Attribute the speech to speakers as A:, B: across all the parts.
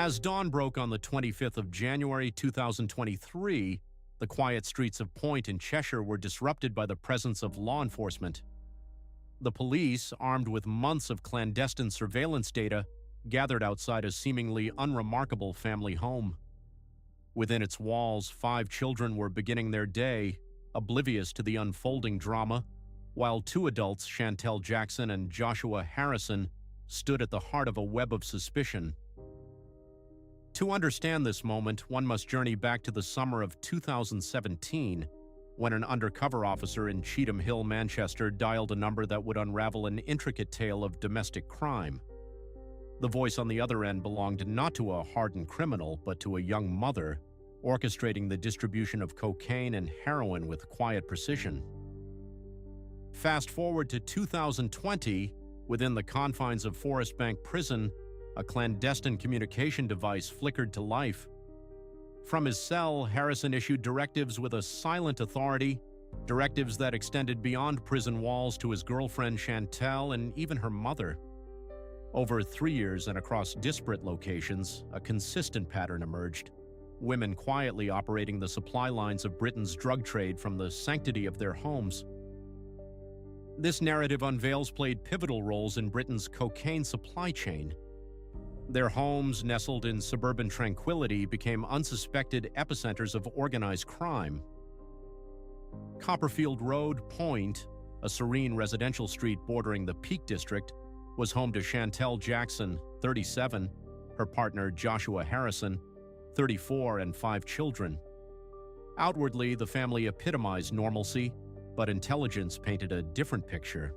A: As dawn broke on the 25th of January 2023, the quiet streets of Pointe in Cheshire were disrupted by the presence of law enforcement. The police, armed with months of clandestine surveillance data, gathered outside a seemingly unremarkable family home. Within its walls, 5 children were beginning their day, oblivious to the unfolding drama, while 2 adults, Chantelle Jackson and Joshua Harrison, stood at the heart of a web of suspicion. To understand this moment, one must journey back to the summer of 2017, when an undercover officer in Cheetham Hill, Manchester, dialed a number that would unravel an intricate tale of domestic crime. The voice on the other end belonged not to a hardened criminal, but to a young mother, orchestrating the distribution of cocaine and heroin with quiet precision. Fast forward to 2020, within the confines of Forest Bank Prison, a clandestine communication device flickered to life. From his cell, Harrison issued directives with a silent authority, directives that extended beyond prison walls to his girlfriend Chantelle and even her mother. Over 3 years and across disparate locations, a consistent pattern emerged. Women quietly operating the supply lines of Britain's drug trade from the sanctity of their homes. This narrative unveils played pivotal roles in Britain's cocaine supply chain. Their homes, nestled in suburban tranquility, became unsuspected epicenters of organized crime. Copperfield Road, Pointe, a serene residential street bordering the Peak District, was home to Chantelle Jackson, 37, her partner Joshua Harrison, 34, and 5 children. Outwardly, the family epitomized normalcy, but intelligence painted a different picture.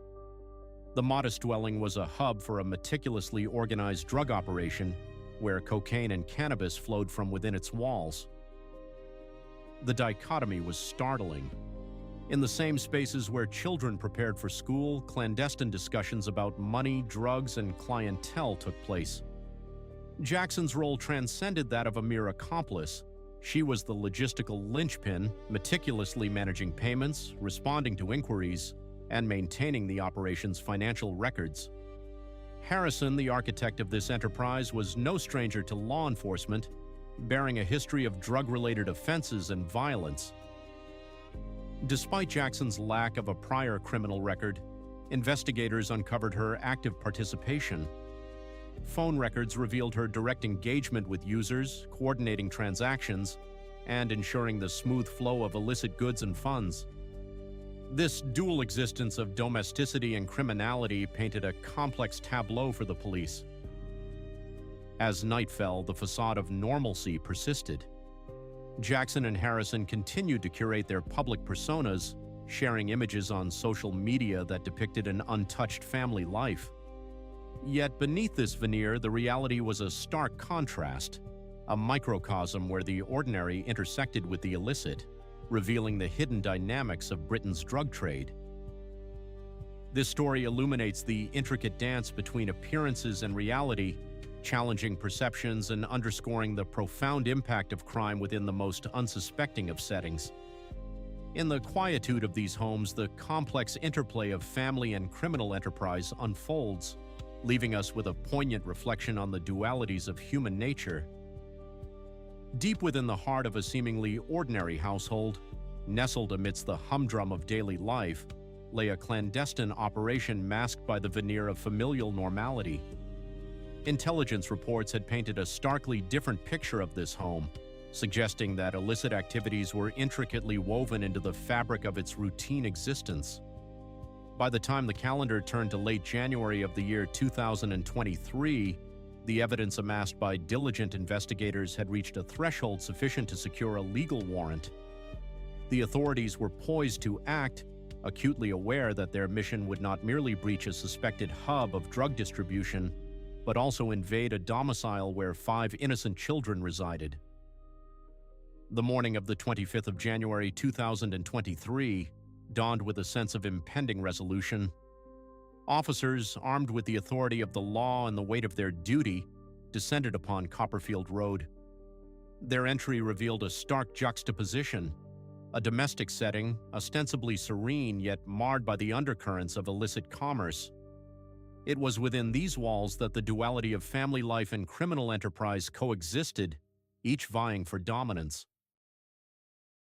A: The modest dwelling was a hub for a meticulously organized drug operation where cocaine and cannabis flowed from within its walls. The dichotomy was startling. In the same spaces where children prepared for school, clandestine discussions about money, drugs, and clientele took place. Jackson's role transcended that of a mere accomplice. She was the logistical linchpin, meticulously managing payments, responding to inquiries, and maintaining the operation's financial records. Harrison, the architect of this enterprise, was no stranger to law enforcement, bearing a history of drug-related offenses and violence. Despite Jackson's lack of a prior criminal record, investigators uncovered her active participation. Phone records revealed her direct engagement with users, coordinating transactions, and ensuring the smooth flow of illicit goods and funds. This dual existence of domesticity and criminality painted a complex tableau for the police. As night fell, the facade of normalcy persisted. Jackson and Harrison continued to curate their public personas, sharing images on social media that depicted an untouched family life. Yet beneath this veneer, the reality was a stark contrast, a microcosm where the ordinary intersected with the illicit, revealing the hidden dynamics of Britain's drug trade. This story illuminates the intricate dance between appearances and reality, challenging perceptions and underscoring the profound impact of crime within the most unsuspecting of settings. In the quietude of these homes, the complex interplay of family and criminal enterprise unfolds, leaving us with a poignant reflection on the dualities of human nature. Deep within the heart of a seemingly ordinary household, nestled amidst the humdrum of daily life, lay a clandestine operation masked by the veneer of familial normality. Intelligence reports had painted a starkly different picture of this home, suggesting that illicit activities were intricately woven into the fabric of its routine existence. By the time the calendar turned to late January of the year 2023, the evidence amassed by diligent investigators had reached a threshold sufficient to secure a legal warrant. The authorities were poised to act, acutely aware that their mission would not merely breach a suspected hub of drug distribution, but also invade a domicile where 5 innocent children resided. The morning of the 25th of January 2023 dawned with a sense of impending resolution. Officers, armed with the authority of the law and the weight of their duty, descended upon Copperfield Road. Their entry revealed a stark juxtaposition, a domestic setting, ostensibly serene yet marred by the undercurrents of illicit commerce. It was within these walls that the duality of family life and criminal enterprise coexisted, each vying for dominance.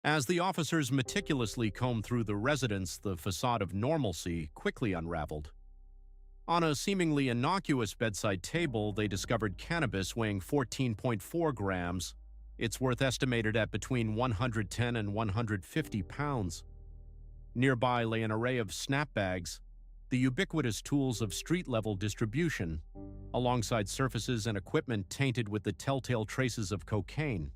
A: As the officers meticulously combed through the residence, the facade of normalcy quickly unraveled. On a seemingly innocuous bedside table, they discovered cannabis weighing 14.4 grams, its worth estimated at between 110 and 150 pounds. Nearby lay an array of snap bags, the ubiquitous tools of street-level distribution, alongside surfaces and equipment tainted with the telltale traces of cocaine.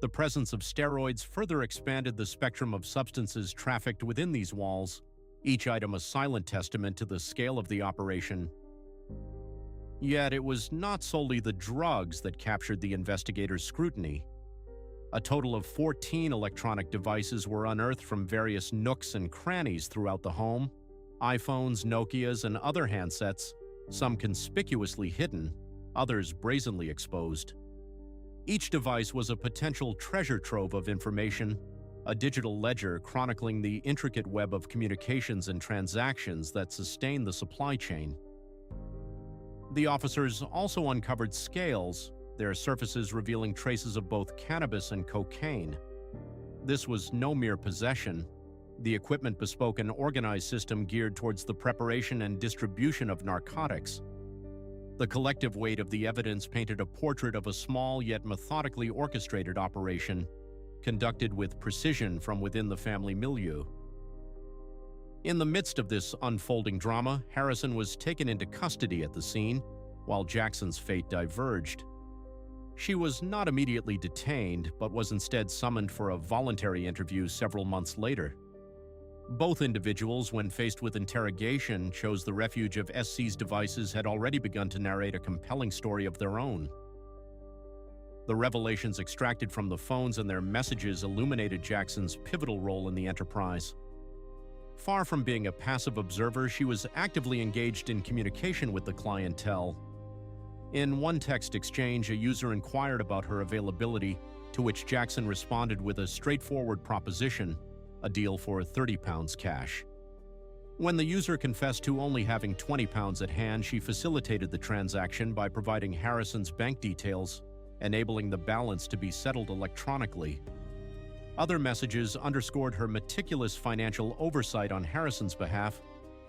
A: The presence of steroids further expanded the spectrum of substances trafficked within these walls, each item a silent testament to the scale of the operation. Yet it was not solely the drugs that captured the investigators' scrutiny. A total of 14 electronic devices were unearthed from various nooks and crannies throughout the home: iPhones, Nokias, and other handsets, some conspicuously hidden, others brazenly exposed. Each device was a potential treasure trove of information, a digital ledger chronicling the intricate web of communications and transactions that sustain the supply chain. The officers also uncovered scales, their surfaces revealing traces of both cannabis and cocaine. This was no mere possession. The equipment bespoke an organized system geared towards the preparation and distribution of narcotics. The collective weight of the evidence painted a portrait of a small yet methodically orchestrated operation, conducted with precision from within the family milieu. In the midst of this unfolding drama, Harrison was taken into custody at the scene, while Jackson's fate diverged. She was not immediately detained, but was instead summoned for a voluntary interview several months later. Both individuals, when faced with interrogation, chose the refuge of SC's devices had already begun to narrate a compelling story of their own. The revelations extracted from the phones and their messages illuminated Jackson's pivotal role in the enterprise. Far from being a passive observer, she was actively engaged in communication with the clientele. In one text exchange, a user inquired about her availability, to which Jackson responded with a straightforward proposition: a deal for 30 pounds cash. When the user confessed to only having 20 pounds at hand, she facilitated the transaction by providing Harrison's bank details, enabling the balance to be settled electronically. Other messages underscored her meticulous financial oversight on Harrison's behalf,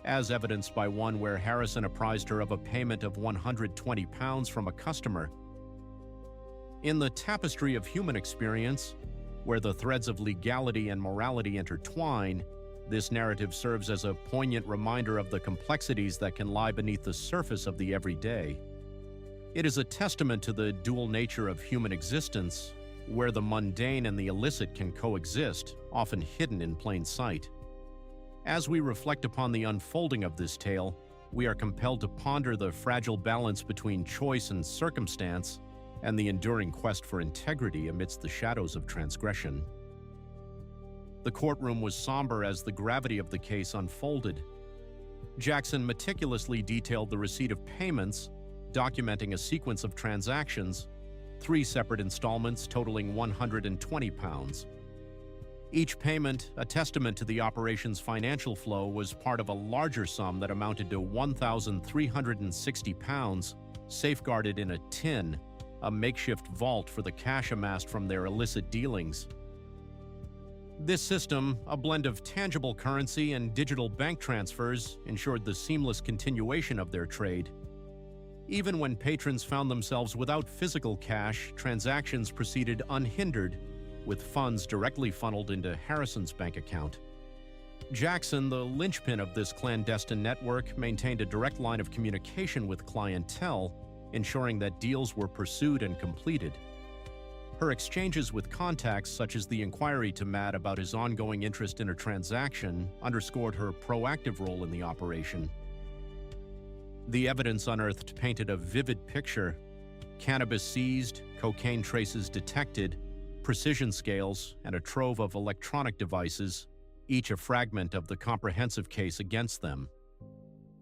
A: as evidenced by one where Harrison apprised her of a payment of 120 pounds from a customer. In the tapestry of human experience, where the threads of legality and morality intertwine, this narrative serves as a poignant reminder of the complexities that can lie beneath the surface of the everyday. It is a testament to the dual nature of human existence, where the mundane and the illicit can coexist, often hidden in plain sight. As we reflect upon the unfolding of this tale, we are compelled to ponder the fragile balance between choice and circumstance, and the enduring quest for integrity amidst the shadows of transgression. The courtroom was somber as the gravity of the case unfolded. Jackson meticulously detailed the receipt of payments, documenting a sequence of transactions, 3 separate installments totaling 120 pounds. Each payment, a testament to the operation's financial flow, was part of a larger sum that amounted to 1,360 pounds, safeguarded in a tin, a makeshift vault for the cash amassed from their illicit dealings. This system, a blend of tangible currency and digital bank transfers, ensured the seamless continuation of their trade. Even when patrons found themselves without physical cash, transactions proceeded unhindered, with funds directly funneled into Harrison's bank account. Jackson, the linchpin of this clandestine network, maintained a direct line of communication with clientele, ensuring that deals were pursued and completed. Her exchanges with contacts, such as the inquiry to Matt about his ongoing interest in a transaction, underscored her proactive role in the operation. The evidence unearthed painted a vivid picture: cannabis seized, cocaine traces detected, precision scales, and a trove of electronic devices, each a fragment of the comprehensive case against them.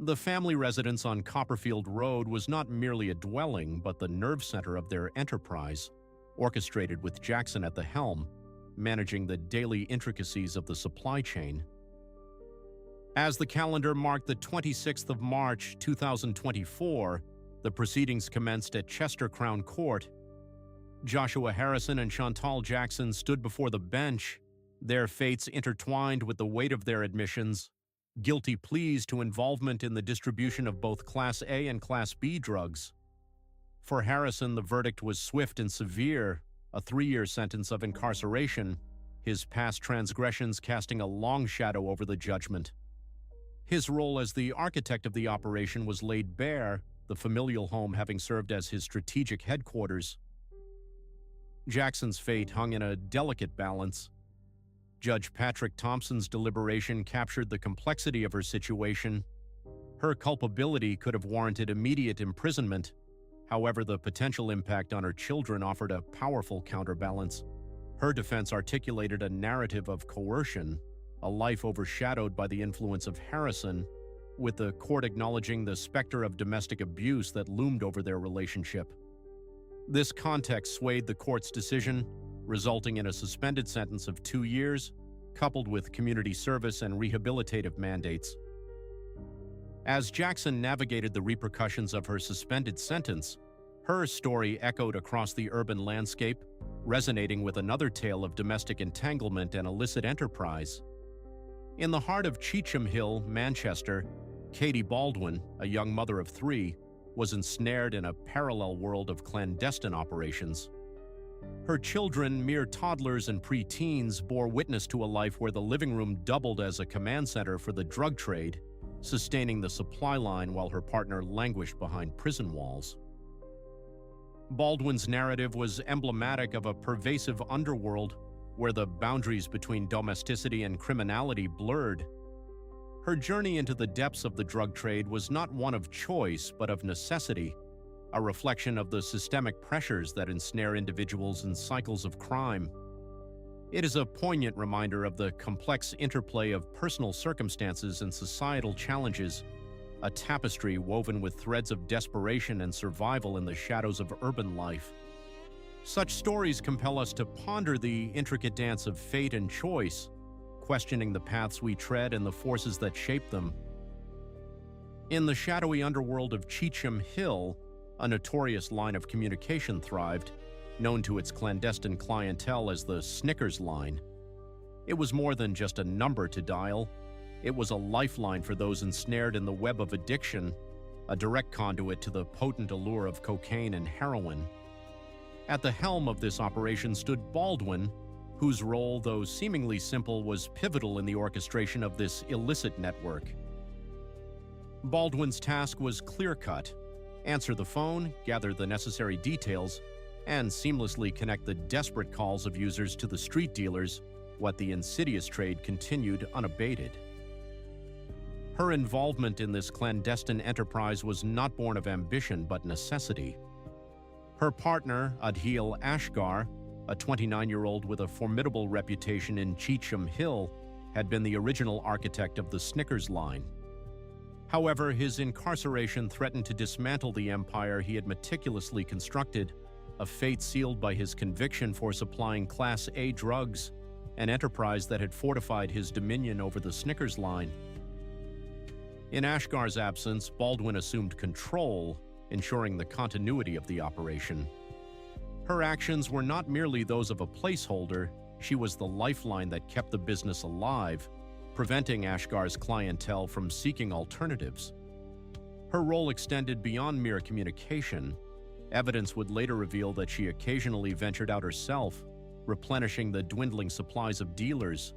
A: The family residence on Copperfield Road was not merely a dwelling, but the nerve center of their enterprise, orchestrated with Jackson at the helm, managing the daily intricacies of the supply chain. As the calendar marked the 26th of March, 2024, the proceedings commenced at Chester Crown Court. Joshua Harrison and Chantelle Jackson stood before the bench, their fates intertwined with the weight of their admissions, guilty pleas to involvement in the distribution of both Class A and Class B drugs. For Harrison, the verdict was swift and severe, a 3-year sentence of incarceration, his past transgressions casting a long shadow over the judgment. His role as the architect of the operation was laid bare, the familial home having served as his strategic headquarters. Jackson's fate hung in a delicate balance. Judge Patrick Thompson's deliberation captured the complexity of her situation. Her culpability could have warranted immediate imprisonment. However, the potential impact on her children offered a powerful counterbalance. Her defense articulated a narrative of coercion, a life overshadowed by the influence of Harrison, with the court acknowledging the specter of domestic abuse that loomed over their relationship. This context swayed the court's decision, resulting in a suspended sentence of 2 years, coupled with community service and rehabilitative mandates. As Jackson navigated the repercussions of her suspended sentence, her story echoed across the urban landscape, resonating with another tale of domestic entanglement and illicit enterprise. In the heart of Cheetham Hill, Manchester, Katie Baldwin, a young mother of 3, was ensnared in a parallel world of clandestine operations. Her children, mere toddlers and pre-teens, bore witness to a life where the living room doubled as a command center for the drug trade, sustaining the supply line while her partner languished behind prison walls. Baldwin's narrative was emblematic of a pervasive underworld where the boundaries between domesticity and criminality blurred. Her journey into the depths of the drug trade was not one of choice, but of necessity, a reflection of the systemic pressures that ensnare individuals in cycles of crime. It is a poignant reminder of the complex interplay of personal circumstances and societal challenges, a tapestry woven with threads of desperation and survival in the shadows of urban life. Such stories compel us to ponder the intricate dance of fate and choice, questioning the paths we tread and the forces that shape them. In the shadowy underworld of Cheetham Hill, a notorious line of communication thrived, known to its clandestine clientele as the Snickers line. It was more than just a number to dial. It was a lifeline for those ensnared in the web of addiction, a direct conduit to the potent allure of cocaine and heroin. At the helm of this operation stood Baldwin, whose role, though seemingly simple, was pivotal in the orchestration of this illicit network. Baldwin's task was clear-cut: answer the phone, gather the necessary details, and seamlessly connect the desperate calls of users to the street dealers, while the insidious trade continued unabated. Her involvement in this clandestine enterprise was not born of ambition but necessity. Her partner, Adhil Ashgar, a 29-year-old with a formidable reputation in Cheetham Hill, had been the original architect of the Snickers line. However, his incarceration threatened to dismantle the empire he had meticulously constructed, a fate sealed by his conviction for supplying Class A drugs, an enterprise that had fortified his dominion over the Snickers line. In Ashgar's absence, Baldwin assumed control, ensuring the continuity of the operation. Her actions were not merely those of a placeholder, she was the lifeline that kept the business alive, preventing Ashgar's clientele from seeking alternatives. Her role extended beyond mere communication. Evidence would later reveal that she occasionally ventured out herself, replenishing the dwindling supplies of dealers.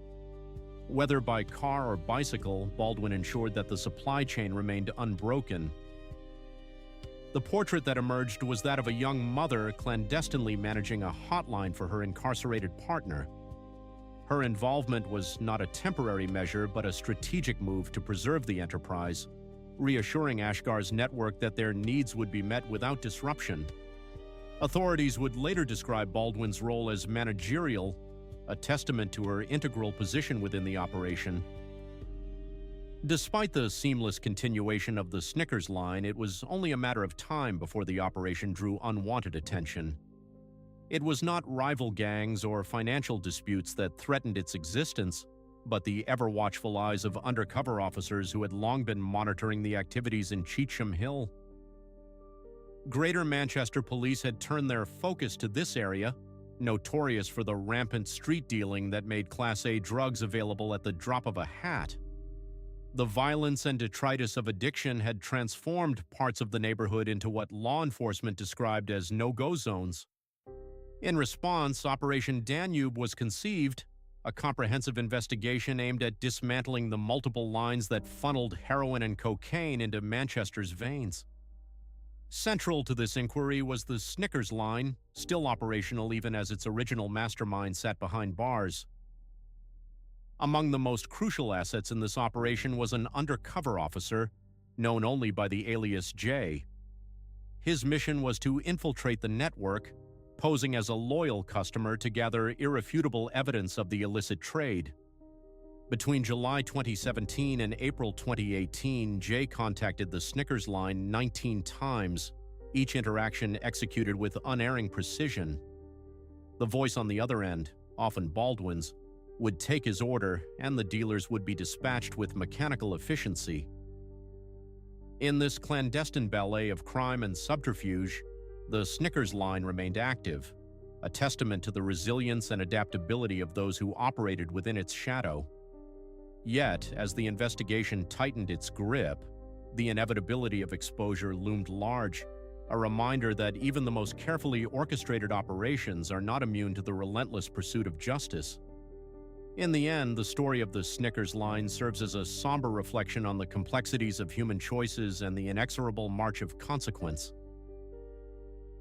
A: Whether by car or bicycle, Baldwin ensured that the supply chain remained unbroken. The portrait that emerged was that of a young mother clandestinely managing a hotline for her incarcerated partner. Her involvement was not a temporary measure but a strategic move to preserve the enterprise, reassuring Ashgar's network that their needs would be met without disruption. Authorities would later describe Baldwin's role as managerial, a testament to her integral position within the operation. Despite the seamless continuation of the Snickers line, it was only a matter of time before the operation drew unwanted attention. It was not rival gangs or financial disputes that threatened its existence, but the ever-watchful eyes of undercover officers who had long been monitoring the activities in Cheetham Hill. Greater Manchester Police had turned their focus to this area, notorious for the rampant street dealing that made Class A drugs available at the drop of a hat. The violence and detritus of addiction had transformed parts of the neighborhood into what law enforcement described as no-go zones. In response, Operation Danube was conceived, a comprehensive investigation aimed at dismantling the multiple lines that funneled heroin and cocaine into Manchester's veins. Central to this inquiry was the Snickers line, still operational even as its original mastermind sat behind bars. Among the most crucial assets in this operation was an undercover officer, known only by the alias J. His mission was to infiltrate the network, posing as a loyal customer to gather irrefutable evidence of the illicit trade. Between July 2017 and April 2018, Jay contacted the Snickers line 19 times, each interaction executed with unerring precision. The voice on the other end, often Baldwin's, would take his order, and the dealers would be dispatched with mechanical efficiency. In this clandestine ballet of crime and subterfuge, the Snickers line remained active, a testament to the resilience and adaptability of those who operated within its shadow. Yet, as the investigation tightened its grip, the inevitability of exposure loomed large, a reminder that even the most carefully orchestrated operations are not immune to the relentless pursuit of justice. In the end, the story of the Snickers line serves as a somber reflection on the complexities of human choices and the inexorable march of consequence.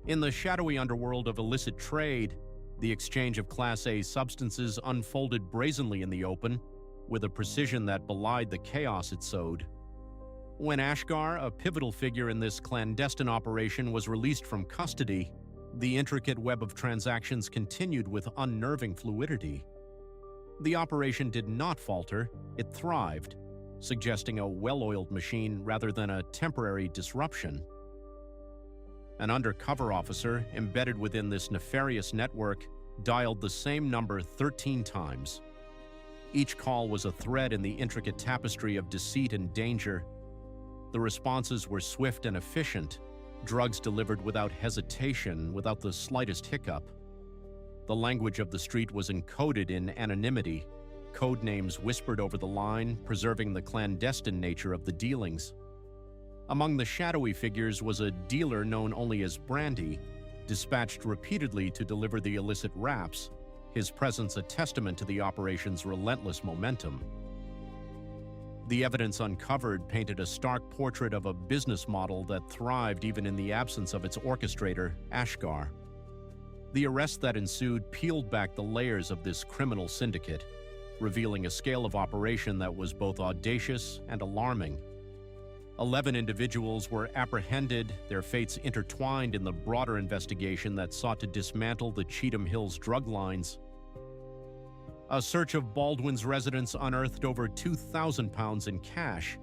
A: In the shadowy underworld of illicit trade, the exchange of Class A substances unfolded brazenly in the open, with a precision that belied the chaos it sowed. When Ashgar, a pivotal figure in this clandestine operation, was released from custody, the intricate web of transactions continued with unnerving fluidity. The operation did not falter, it thrived, suggesting a well-oiled machine rather than a temporary disruption. An undercover officer, embedded within this nefarious network, dialed the same number 13 times. Each call was a thread in the intricate tapestry of deceit and danger. The responses were swift and efficient, drugs delivered without hesitation, without the slightest hiccup. The language of the street was encoded in anonymity, code names whispered over the line, preserving the clandestine nature of the dealings. Among the shadowy figures was a dealer known only as Brandy, dispatched repeatedly to deliver the illicit wraps, his presence a testament to the operation's relentless momentum. The evidence uncovered painted a stark portrait of a business model that thrived even in the absence of its orchestrator, Ashgar. The arrest that ensued peeled back the layers of this criminal syndicate, revealing a scale of operation that was both audacious and alarming. 11 individuals were apprehended, their fates intertwined in the broader investigation that sought to dismantle the Cheetham Hills drug lines. A search of Baldwin's residence unearthed over £2,000 in cash,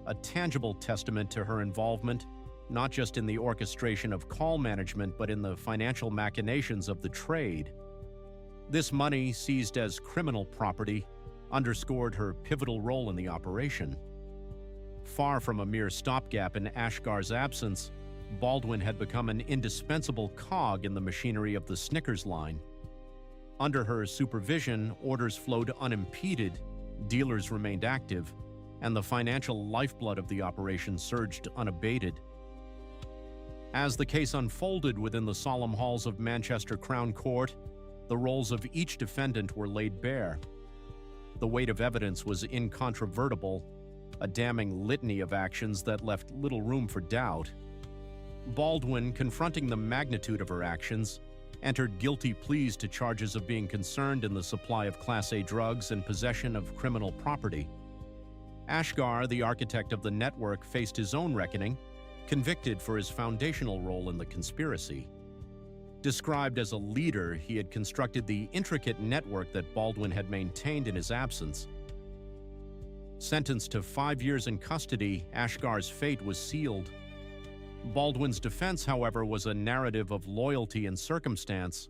A: a tangible testament to her involvement, not just in the orchestration of call management but in the financial machinations of the trade. This money, seized as criminal property, underscored her pivotal role in the operation. Far from a mere stopgap in Ashgar's absence, Baldwin had become an indispensable cog in the machinery of the Snickers line. Under her supervision, orders flowed unimpeded, dealers remained active, and the financial lifeblood of the operation surged unabated. As the case unfolded within the solemn halls of Manchester Crown Court, the roles of each defendant were laid bare. The weight of evidence was incontrovertible, a damning litany of actions that left little room for doubt. Baldwin, confronting the magnitude of her actions, entered guilty pleas to charges of being concerned in the supply of Class A drugs and possession of criminal property. Ashgar, the architect of the network, faced his own reckoning, convicted for his foundational role in the conspiracy. Described as a leader, he had constructed the intricate network that Baldwin had maintained in his absence. Sentenced to 5 years in custody, Ashgar's fate was sealed. Baldwin's defense, however, was a narrative of loyalty and circumstance.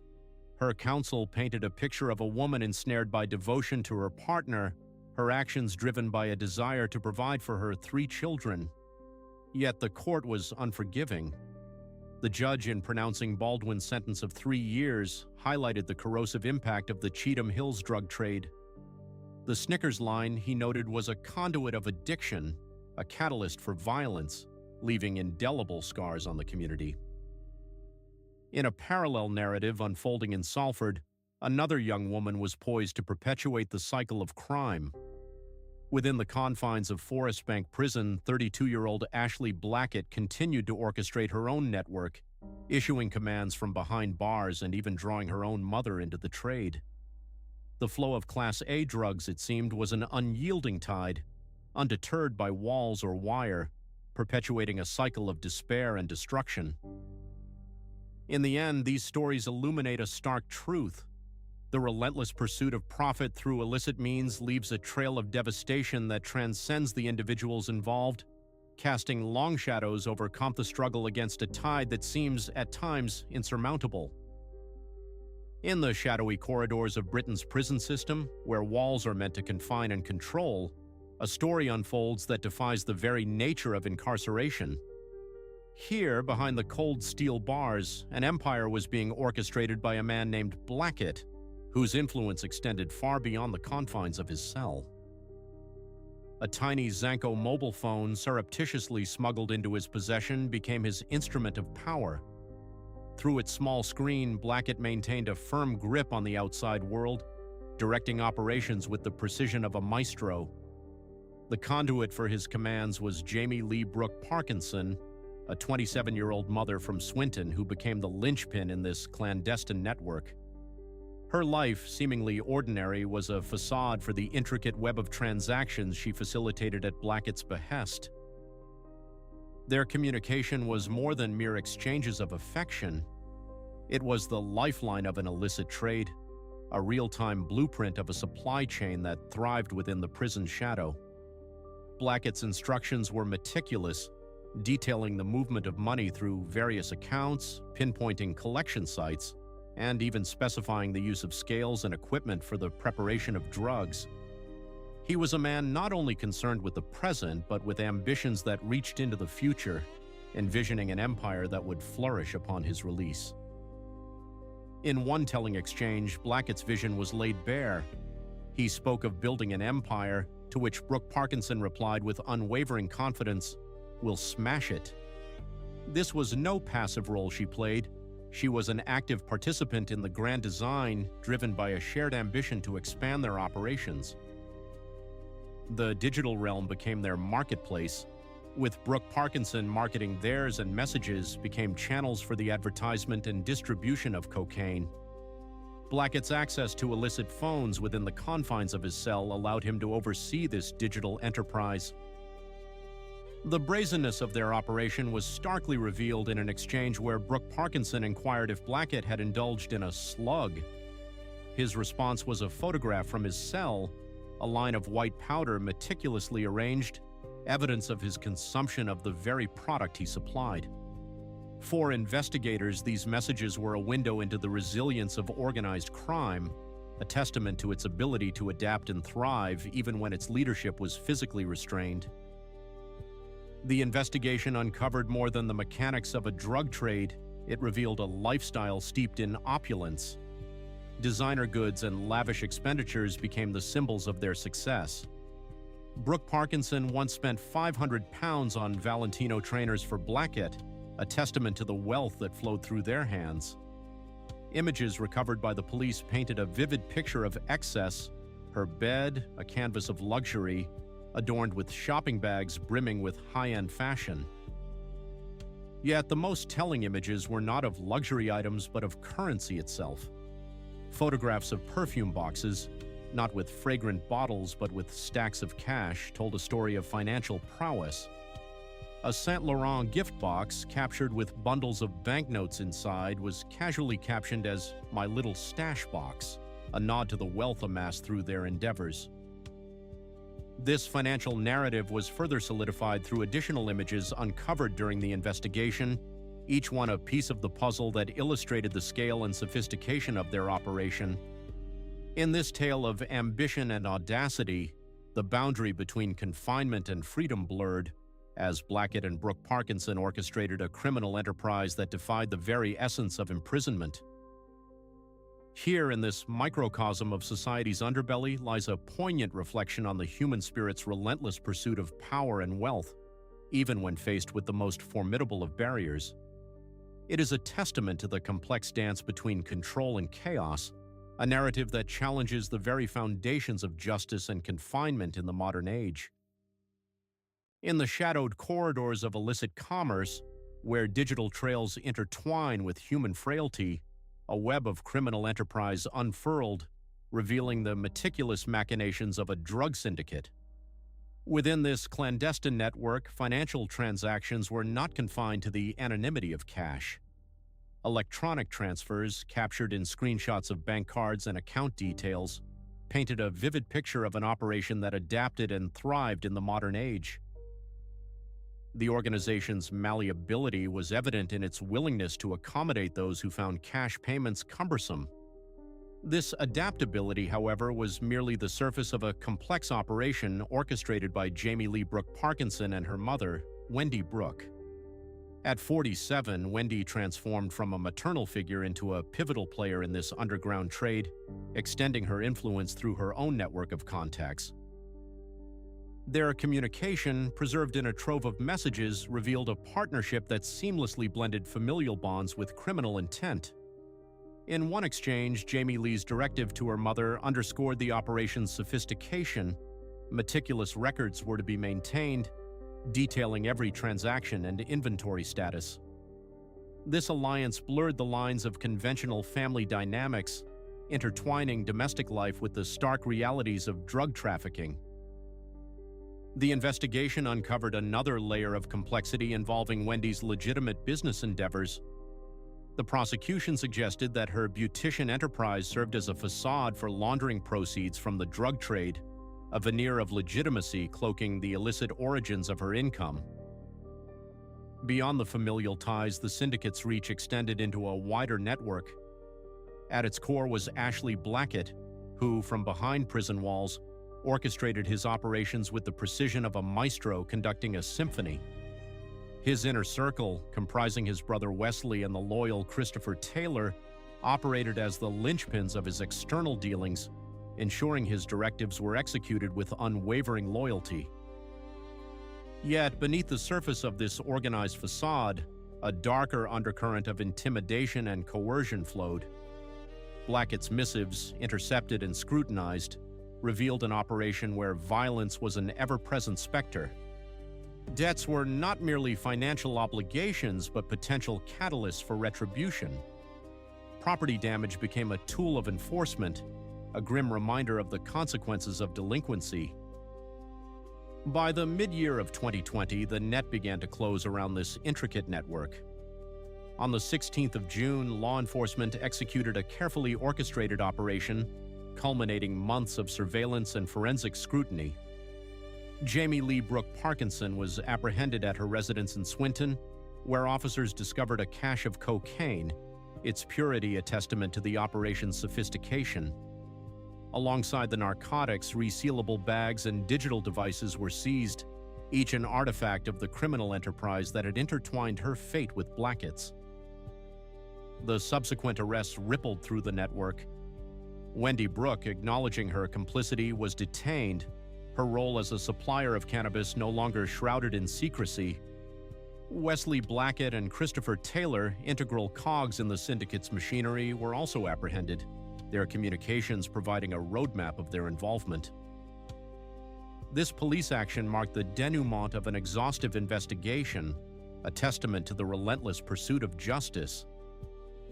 A: Her counsel painted a picture of a woman ensnared by devotion to her partner, her actions driven by a desire to provide for her 3 children. Yet the court was unforgiving. The judge, in pronouncing Baldwin's sentence of 3 years, highlighted the corrosive impact of the Cheatham Hills drug trade. The Snickers line, he noted, was a conduit of addiction, a catalyst for violence, leaving indelible scars on the community. In a parallel narrative unfolding in Salford, another young woman was poised to perpetuate the cycle of crime. Within the confines of Forest Bank Prison, 32-year-old Ashley Blackett continued to orchestrate her own network, issuing commands from behind bars and even drawing her own mother into the trade. The flow of Class A drugs, it seemed, was an unyielding tide, undeterred by walls or wire, perpetuating a cycle of despair and destruction. In the end, these stories illuminate a stark truth. The relentless pursuit of profit through illicit means leaves a trail of devastation that transcends the individuals involved, casting long shadows over the struggle against a tide that seems, at times, insurmountable. In the shadowy corridors of Britain's prison system, where walls are meant to confine and control, a story unfolds that defies the very nature of incarceration. Here, behind the cold steel bars, an empire was being orchestrated by a man named Blackett, whose influence extended far beyond the confines of his cell. A tiny Zanko mobile phone surreptitiously smuggled into his possession became his instrument of power. Through its small screen, Blackett maintained a firm grip on the outside world, directing operations with the precision of a maestro. The conduit for his commands was Jamie Lee Brooke Parkinson, a 27-year-old mother from Swinton who became the linchpin in this clandestine network. Her life, seemingly ordinary, was a facade for the intricate web of transactions she facilitated at Blackett's behest. Their communication was more than mere exchanges of affection. It was the lifeline of an illicit trade, a real-time blueprint of a supply chain that thrived within the prison shadow. Blackett's instructions were meticulous, detailing the movement of money through various accounts, pinpointing collection sites, and even specifying the use of scales and equipment for the preparation of drugs. He was a man not only concerned with the present, but with ambitions that reached into the future, envisioning an empire that would flourish upon his release. In one telling exchange, Blackett's vision was laid bare. He spoke of building an empire, to which Brooke Parkinson replied with unwavering confidence, "We'll smash it." This was no passive role she played. She was an active participant in the grand design, driven by a shared ambition to expand their operations. The digital realm became their marketplace, with Brooke Parkinson marketing theirs, and messages became channels for the advertisement and distribution of cocaine. Blackett's access to illicit phones within the confines of his cell allowed him to oversee this digital enterprise. The brazenness of their operation was starkly revealed in an exchange where Brooke Parkinson inquired if Blackett had indulged in a slug. His response was a photograph from his cell, a line of white powder meticulously arranged, evidence of his consumption of the very product he supplied. For investigators, these messages were a window into the resilience of organized crime, a testament to its ability to adapt and thrive even when its leadership was physically restrained. The investigation uncovered more than the mechanics of a drug trade. It revealed a lifestyle steeped in opulence. Designer goods and lavish expenditures became the symbols of their success. Brooke Parkinson once spent £500 on Valentino trainers for Blackett, a testament to the wealth that flowed through their hands. Images recovered by the police painted a vivid picture of excess: her bed, a canvas of luxury, adorned with shopping bags brimming with high-end fashion. Yet the most telling images were not of luxury items but of currency itself. Photographs of perfume boxes, not with fragrant bottles but with stacks of cash, told a story of financial prowess. A Saint Laurent gift box, captured with bundles of banknotes inside, was casually captioned as "my little stash box," a nod to the wealth amassed through their endeavors. This financial narrative was further solidified through additional images uncovered during the investigation, each one a piece of the puzzle that illustrated the scale and sophistication of their operation. In this tale of ambition and audacity, The boundary between confinement and freedom blurred as Blackett and Brooke Parkinson orchestrated a criminal enterprise that defied the very essence of imprisonment. Here, in this microcosm of society's underbelly, lies a poignant reflection on the human spirit's relentless pursuit of power and wealth, even when faced with the most formidable of barriers. It is a testament to the complex dance between control and chaos, a narrative that challenges the very foundations of justice and confinement in the modern age. In the shadowed corridors of illicit commerce, where digital trails intertwine with human frailty, a web of criminal enterprise unfurled, revealing the meticulous machinations of a drug syndicate. Within this clandestine network, financial transactions were not confined to the anonymity of cash. Electronic transfers, captured in screenshots of bank cards and account details, painted a vivid picture of an operation that adapted and thrived in the modern age. The organization's malleability was evident in its willingness to accommodate those who found cash payments cumbersome. This adaptability, however, was merely the surface of a complex operation orchestrated by Jamie Lee Brooke Parkinson and her mother, Wendy Brooke. At 47, Wendy transformed from a maternal figure into a pivotal player in this underground trade, extending her influence through her own network of contacts. Their communication, preserved in a trove of messages, revealed a partnership that seamlessly blended familial bonds with criminal intent. In one exchange, Jamie Lee's directive to her mother underscored the operation's sophistication. Meticulous records were to be maintained, detailing every transaction and inventory status. This alliance blurred the lines of conventional family dynamics, intertwining domestic life with the stark realities of drug trafficking. The investigation uncovered another layer of complexity involving Wendy's legitimate business endeavors. The prosecution suggested that her beautician enterprise served as a facade for laundering proceeds from the drug trade, a veneer of legitimacy cloaking the illicit origins of her income. Beyond the familial ties, the syndicate's reach extended into a wider network. At its core was Ashley Blackett, who, from behind prison walls, orchestrated his operations with the precision of a maestro conducting a symphony. His inner circle, comprising his brother Wesley and the loyal Christopher Taylor, operated as the linchpins of his external dealings, ensuring his directives were executed with unwavering loyalty. Yet, beneath the surface of this organized facade, a darker undercurrent of intimidation and coercion flowed. Blackett's missives, intercepted and scrutinized, revealed an operation where violence was an ever-present specter. Debts were not merely financial obligations, but potential catalysts for retribution. Property damage became a tool of enforcement, a grim reminder of the consequences of delinquency. By the mid-year of 2020, the net began to close around this intricate network. On the 16th of June, law enforcement executed a carefully orchestrated operation, culminating months of surveillance and forensic scrutiny. Jamie Lee Brooke Parkinson was apprehended at her residence in Swinton, where officers discovered a cache of cocaine, its purity a testament to the operation's sophistication. Alongside the narcotics, resealable bags and digital devices were seized, each an artifact of the criminal enterprise that had intertwined her fate with Blackett's. The subsequent arrests rippled through the network. Wendy Brooke, acknowledging her complicity, was detained, her role as a supplier of cannabis no longer shrouded in secrecy. Wesley Blackett and Christopher Taylor, integral cogs in the syndicate's machinery, were also apprehended, their communications providing a roadmap of their involvement. This police action marked the denouement of an exhaustive investigation, a testament to the relentless pursuit of justice.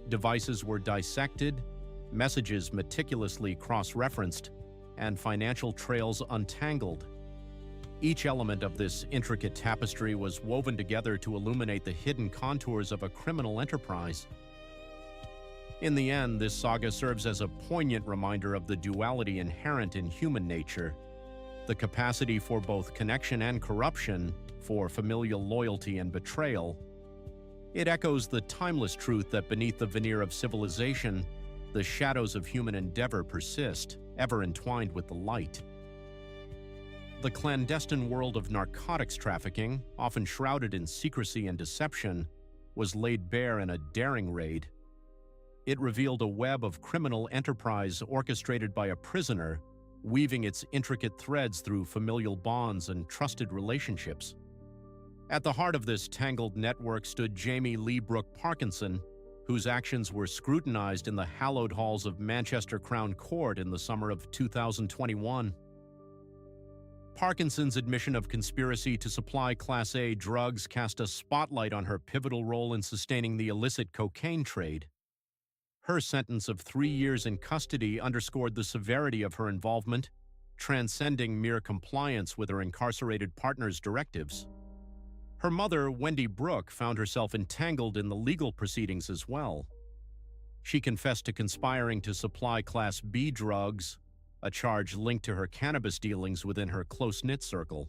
A: Devices were dissected, messages meticulously cross-referenced, and financial trails untangled. Each element of this intricate tapestry was woven together to illuminate the hidden contours of a criminal enterprise. In the end, this saga serves as a poignant reminder of the duality inherent in human nature, the capacity for both connection and corruption, for familial loyalty and betrayal. It echoes the timeless truth that beneath the veneer of civilization, the shadows of human endeavor persist, ever entwined with the light. The clandestine world of narcotics trafficking, often shrouded in secrecy and deception, was laid bare in a daring raid. It revealed a web of criminal enterprise orchestrated by a prisoner, weaving its intricate threads through familial bonds and trusted relationships. At the heart of this tangled network stood Jamie Lee Brooke Parkinson, whose actions were scrutinized in the hallowed halls of Manchester Crown Court in the summer of 2021. Parkinson's admission of conspiracy to supply Class A drugs cast a spotlight on her pivotal role in sustaining the illicit cocaine trade. Her sentence of 3 years in custody underscored the severity of her involvement, transcending mere compliance with her incarcerated partner's directives. Her mother, Wendy Brooke, found herself entangled in the legal proceedings as well. She confessed to conspiring to supply Class B drugs, a charge linked to her cannabis dealings within her close-knit circle.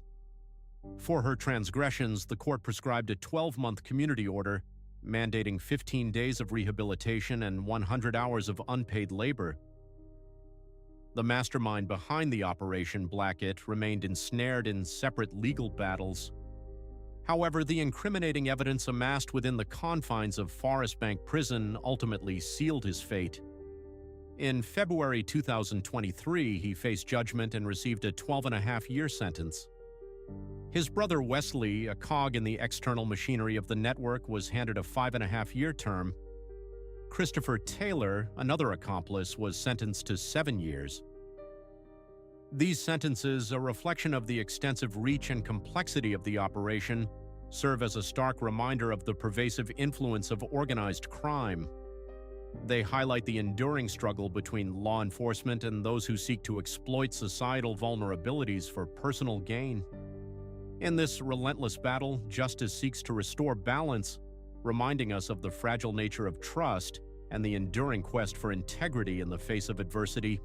A: For her transgressions, the court prescribed a 12-month community order mandating 15 days of rehabilitation and 100 hours of unpaid labor. The mastermind behind the Operation Blackett remained ensnared in separate legal battles. However, the incriminating evidence amassed within the confines of Forest Bank Prison ultimately sealed his fate. In February 2023, he faced judgment and received a 12-and-a-half-year sentence. His brother Wesley, a cog in the external machinery of the network, was handed a 5-and-a-half-year term. Christopher Taylor, another accomplice, was sentenced to 7 years. These sentences, a reflection of the extensive reach and complexity of the operation, serve as a stark reminder of the pervasive influence of organized crime. They highlight the enduring struggle between law enforcement and those who seek to exploit societal vulnerabilities for personal gain. In this relentless battle, justice seeks to restore balance, reminding us of the fragile nature of trust and the enduring quest for integrity in the face of adversity.